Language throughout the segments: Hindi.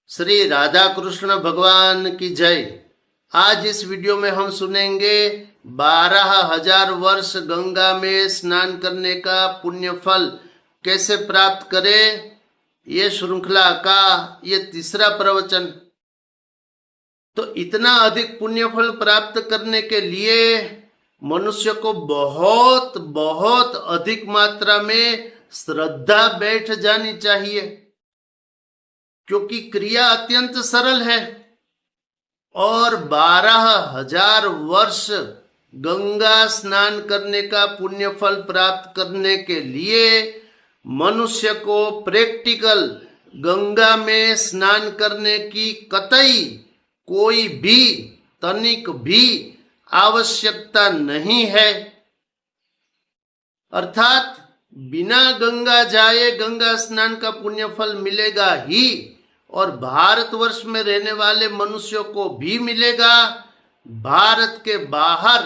श्री राधा कृष्ण भगवान की जय। आज इस वीडियो में हम सुनेंगे 12,000 वर्ष गंगा में स्नान करने का पुण्य फल कैसे प्राप्त करें। ये श्रृंखला का ये तीसरा प्रवचन। तो इतना अधिक पुण्य फल प्राप्त करने के लिए मनुष्य को बहुत बहुत अधिक मात्रा में श्रद्धा बैठ जानी चाहिए, क्योंकि क्रिया अत्यंत सरल है और 12,000 वर्ष गंगा स्नान करने का पुण्य फल प्राप्त करने के लिए मनुष्य को प्रैक्टिकल गंगा में स्नान करने की कतई कोई भी तनिक भी आवश्यकता नहीं है। अर्थात बिना गंगा जाए गंगा स्नान का पुण्य फल मिलेगा ही, और भारतवर्ष में रहने वाले मनुष्यों को भी मिलेगा। भारत के बाहर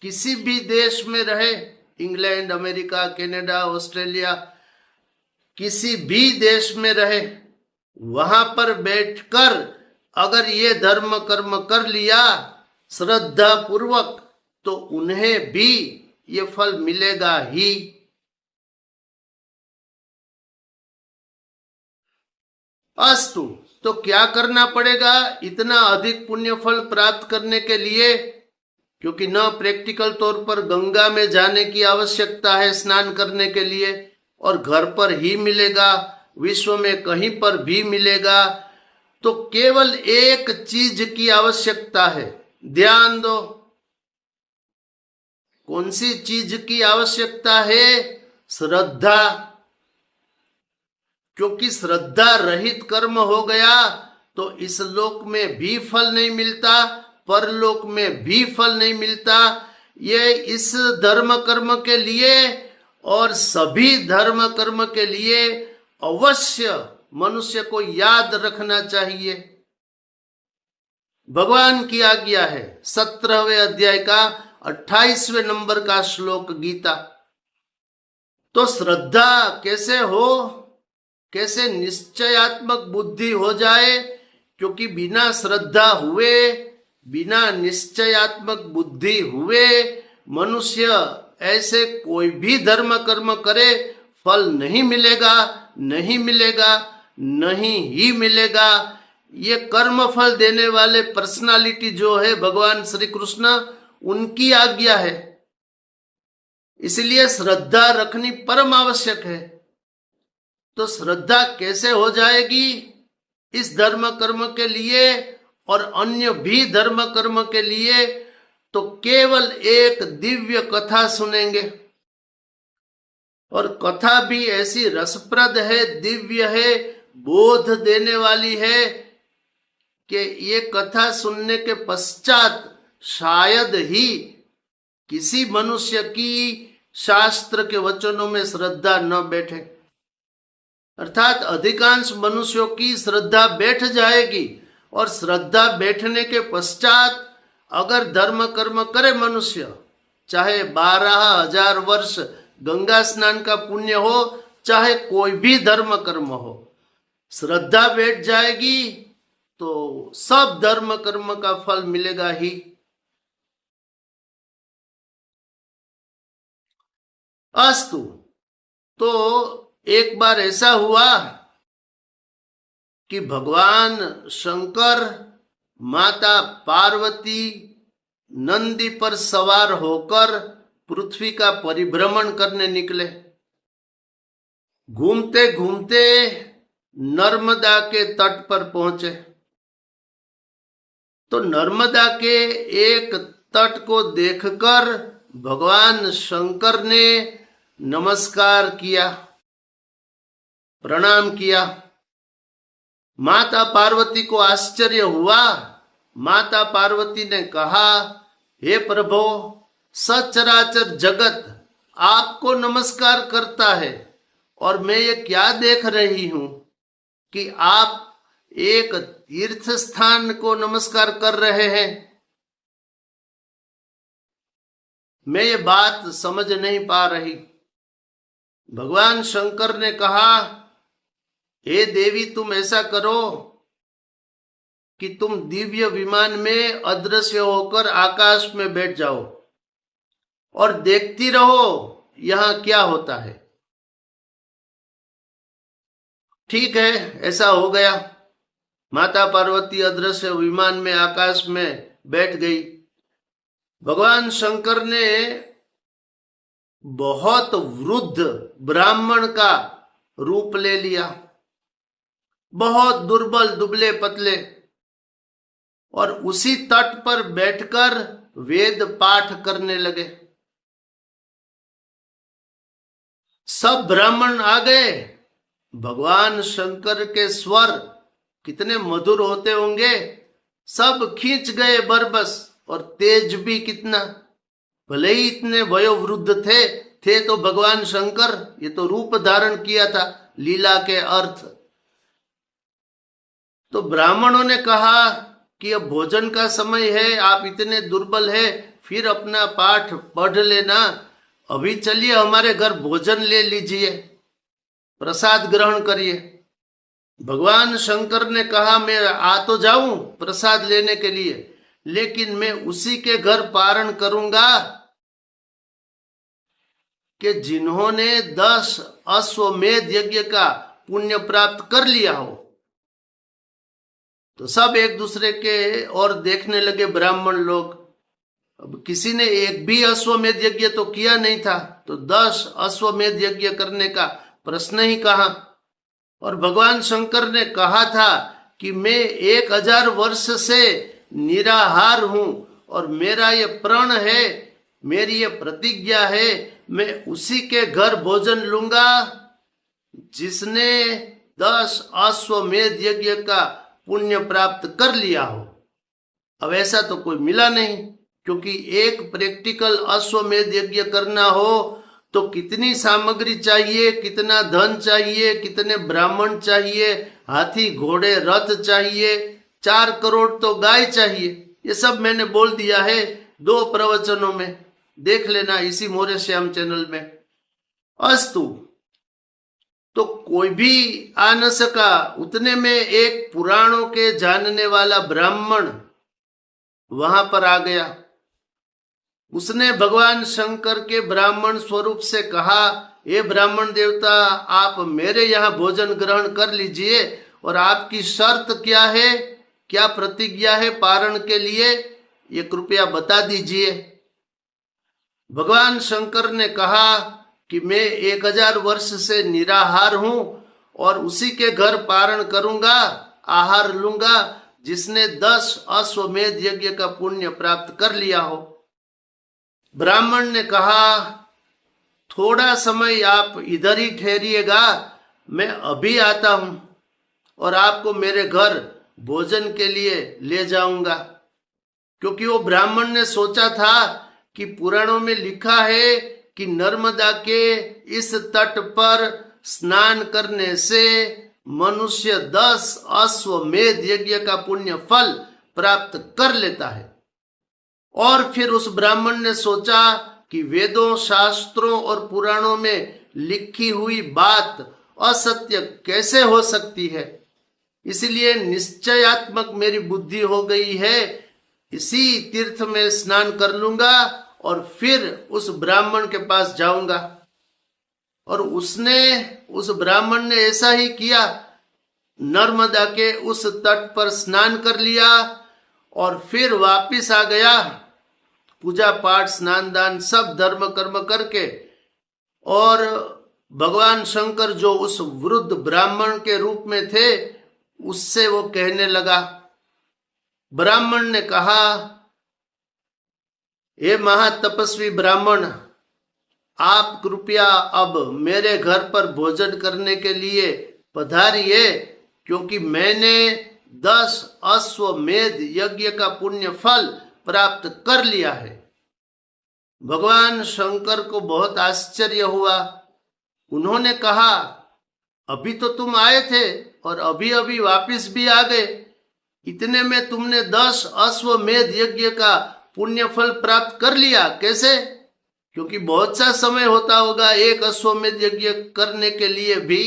किसी भी देश में रहे, इंग्लैंड, अमेरिका, कनाडा, ऑस्ट्रेलिया, किसी भी देश में रहे, वहां पर बैठकर अगर ये धर्म कर्म कर लिया श्रद्धा पूर्वक तो उन्हें भी ये फल मिलेगा ही। अस्तु, तो क्या करना पड़ेगा इतना अधिक पुण्य फल प्राप्त करने के लिए? क्योंकि न प्रैक्टिकल तौर पर गंगा में जाने की आवश्यकता है स्नान करने के लिए, और घर पर ही मिलेगा, विश्व में कहीं पर भी मिलेगा। तो केवल एक चीज की आवश्यकता है, ध्यान दो। कौन सी चीज की आवश्यकता है? श्रद्धा। क्योंकि श्रद्धा रहित कर्म हो गया तो इस लोक में भी फल नहीं मिलता, परलोक में भी फल नहीं मिलता। ये इस धर्म कर्म के लिए और सभी धर्म कर्म के लिए अवश्य मनुष्य को याद रखना चाहिए। भगवान की आज्ञा है 17वें अध्याय का 28वें नंबर का श्लोक गीता। तो श्रद्धा कैसे हो, कैसे निश्चयात्मक बुद्धि हो जाए? क्योंकि बिना श्रद्धा हुए, बिना निश्चयात्मक बुद्धि हुए मनुष्य ऐसे कोई भी धर्म कर्म करे फल नहीं मिलेगा, नहीं मिलेगा, नहीं ही मिलेगा। ये कर्म फल देने वाले पर्सनालिटी जो है भगवान श्री कृष्ण, उनकी आज्ञा है। इसलिए श्रद्धा रखनी परम आवश्यक है। तो श्रद्धा कैसे हो जाएगी इस धर्म कर्म के लिए और अन्य भी धर्म कर्म के लिए? तो केवल एक दिव्य कथा सुनेंगे, और कथा भी ऐसी रसप्रद है, दिव्य है, बोध देने वाली है कि ये कथा सुनने के पश्चात शायद ही किसी मनुष्य की शास्त्र के वचनों में श्रद्धा न बैठे। अर्थात अधिकांश मनुष्यों की श्रद्धा बैठ जाएगी, और श्रद्धा बैठने के पश्चात अगर धर्म कर्म करे मनुष्य, चाहे 12,000 वर्ष गंगा स्नान का पुण्य हो, चाहे कोई भी धर्म कर्म हो, श्रद्धा बैठ जाएगी तो सब धर्म कर्म का फल मिलेगा ही। अस्तु, तो एक बार ऐसा हुआ कि भगवान शंकर माता पार्वती नंदी पर सवार होकर पृथ्वी का परिभ्रमण करने निकले। घूमते घूमते नर्मदा के तट पर पहुंचे। तो नर्मदा के एक तट को देखकर भगवान शंकर ने नमस्कार किया, प्रणाम किया। माता पार्वती को आश्चर्य हुआ। माता पार्वती ने कहा, हे प्रभु, सचराचर जगत आपको नमस्कार करता है, और मैं ये क्या देख रही हूं कि आप एक तीर्थ स्थान को नमस्कार कर रहे हैं। मैं ये बात समझ नहीं पा रही। भगवान शंकर ने कहा, हे देवी, तुम ऐसा करो, कि तुम दिव्य विमान में अदृश्य होकर आकाश में बैठ जाओ और देखती रहो यहां क्या होता है। ठीक है, ऐसा हो गया। माता पार्वती अदृश्य विमान में आकाश में बैठ गई। भगवान शंकर ने बहुत वृद्ध ब्राह्मण का रूप ले लिया, बहुत दुर्बल दुबले पतले, और उसी तट पर बैठकर वेद पाठ करने लगे। सब ब्राह्मण आ गए। भगवान शंकर के स्वर कितने मधुर होते होंगे, सब खींच गए बरबस, और तेज भी कितना। भले ही इतने वयोवृद्ध थे तो भगवान शंकर, ये तो रूप धारण किया था लीला के अर्थ। तो ब्राह्मणों ने कहा कि अब भोजन का समय है, आप इतने दुर्बल है, फिर अपना पाठ पढ़ लेना, अभी चलिए हमारे घर भोजन ले लीजिए, प्रसाद ग्रहण करिए। भगवान शंकर ने कहा मैं आ तो जाऊं प्रसाद लेने के लिए, लेकिन मैं उसी के घर पारण करूंगा कि जिन्होंने 10 अश्वमेध यज्ञ का पुण्य प्राप्त कर लिया हो। तो सब एक दूसरे के और देखने लगे ब्राह्मण लोग। अब किसी ने एक भी अश्वमेध यज्ञ तो किया नहीं था, तो 10 अश्वमेध यज्ञ करने का प्रश्न ही कहां। और भगवान शंकर ने कहा था कि मैं 1000 वर्ष से निराहार हूं, और मेरा ये प्रण है, मेरी ये प्रतिज्ञा है, मैं उसी के घर भोजन लूंगा जिसने 10 अश्वमेध यज्ञ का पुण्य प्राप्त कर लिया हो। अब ऐसा तो कोई मिला नहीं, क्योंकि एक प्रैक्टिकल अश्वमेध यज्ञ करना हो तो कितनी सामग्री चाहिए, कितना धन चाहिए, कितने ब्राह्मण चाहिए, हाथी घोड़े रथ चाहिए, 4 करोड़ तो गाय चाहिए। ये सब मैंने बोल दिया है 2 प्रवचनों में, देख लेना इसी मोरे श्याम चैनल में। अस्तु, तो कोई भी आ न सका, उतने में एक पुराणों के जानने वाला ब्राह्मण वहां पर आ गया। उसने भगवान शंकर के ब्राह्मण स्वरूप से कहा, ये ब्राह्मण देवता, आप मेरे यहाँ भोजन ग्रहण कर लीजिए, और आपकी शर्त क्या है, क्या प्रतिज्ञा है पारण के लिए, ये कृपया बता दीजिए। भगवान शंकर ने कहा कि मैं 1000 वर्ष से निराहार हूं, और उसी के घर पारण करूंगा, आहार लूंगा जिसने 10 अश्वमेध यज्ञ का पुण्य प्राप्त कर लिया हो। ब्राह्मण ने कहा, थोड़ा समय आप इधर ही ठहरिएगा, मैं अभी आता हूं और आपको मेरे घर भोजन के लिए ले जाऊंगा। क्योंकि वो ब्राह्मण ने सोचा था कि पुराणों में लिखा है कि नर्मदा के इस तट पर स्नान करने से मनुष्य 10 अश्वमेध यज्ञ का पुण्य फल प्राप्त कर लेता है। और फिर उस ब्राह्मण ने सोचा कि वेदों, शास्त्रों और पुराणों में लिखी हुई बात असत्य कैसे हो सकती है, इसलिए निश्चयात्मक मेरी बुद्धि हो गई है, इसी तीर्थ में स्नान कर लूंगा और फिर उस ब्राह्मण के पास जाऊंगा। और उस ब्राह्मण ने ऐसा ही किया, नर्मदा के उस तट पर स्नान कर लिया और फिर वापिस आ गया, पूजा पाठ स्नान दान सब धर्म कर्म करके। और भगवान शंकर जो उस वृद्ध ब्राह्मण के रूप में थे, उससे वो कहने लगा। ब्राह्मण ने कहा, हे महातपस्वी ब्राह्मण, आप कृपया अब मेरे घर पर भोजन करने के लिए पधारिए, क्योंकि मैंने 10 अश्वमेध यज्ञ का पुण्य फल प्राप्त कर लिया है। भगवान शंकर को बहुत आश्चर्य हुआ। उन्होंने कहा, अभी तो तुम आए थे और अभी अभी वापिस भी आ गए, इतने में तुमने 10 अश्वमेध यज्ञ का पुण्य फल प्राप्त कर लिया, कैसे? क्योंकि बहुत सा समय होता होगा एक अश्वमेध यज्ञ करने के लिए भी।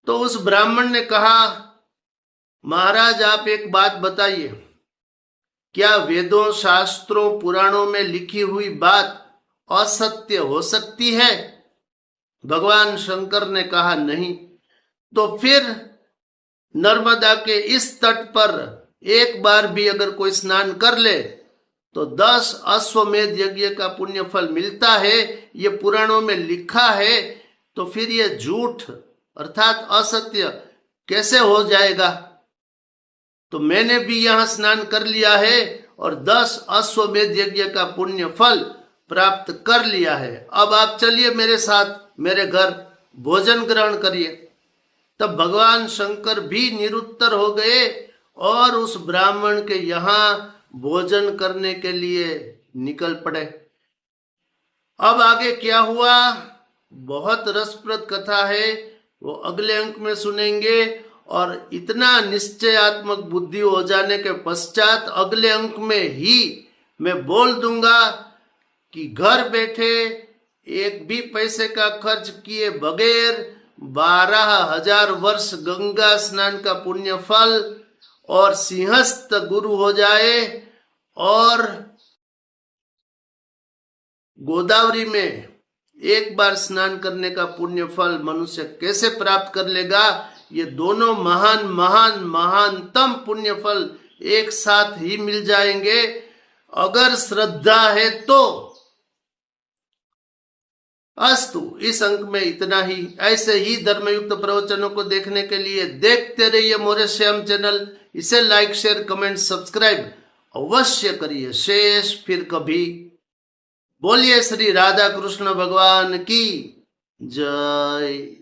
तो उस ब्राह्मण ने कहा, महाराज आप एक बात बताइए, क्या वेदों, शास्त्रों, पुराणों में लिखी हुई बात असत्य हो सकती है? भगवान शंकर ने कहा नहीं। तो फिर नर्मदा के इस तट पर एक बार भी अगर कोई स्नान कर ले तो 10 अश्वमेध यज्ञ का पुण्य फल मिलता है, ये पुराणों में लिखा है। तो फिर ये झूठ अर्थात असत्य कैसे हो जाएगा? तो मैंने भी यहां स्नान कर लिया है और 10 अश्वमेध यज्ञ का पुण्य फल प्राप्त कर लिया है। अब आप चलिए मेरे साथ मेरे घर भोजन ग्रहण करिए। तब भगवान शंकर भी निरुत्तर हो गए और उस ब्राह्मण के यहां भोजन करने के लिए निकल पड़े। अब आगे क्या हुआ, बहुत रसप्रद कथा है, वो अगले अंक में सुनेंगे। और इतना निश्चयात्मक बुद्धि हो जाने के पश्चात अगले अंक में ही मैं बोल दूंगा कि घर बैठे एक भी पैसे का खर्च किए बगैर 12,000 वर्ष गंगा स्नान का पुण्य फल और सिंहस्थ गुरु हो जाए और गोदावरी में एक बार स्नान करने का पुण्य फल मनुष्य कैसे प्राप्त कर लेगा, ये दोनों महान महान महानतम पुण्य फल एक साथ ही मिल जाएंगे अगर श्रद्धा है तो। अस्तु, इस अंक में इतना ही। ऐसे ही धर्मयुक्त प्रवचनों को देखने के लिए देखते रहिए मोरे श्याम चैनल। इसे लाइक, शेयर, कमेंट, सब्सक्राइब अवश्य करिए। शेष फिर कभी। बोलिए श्री राधा कृष्ण भगवान की जय।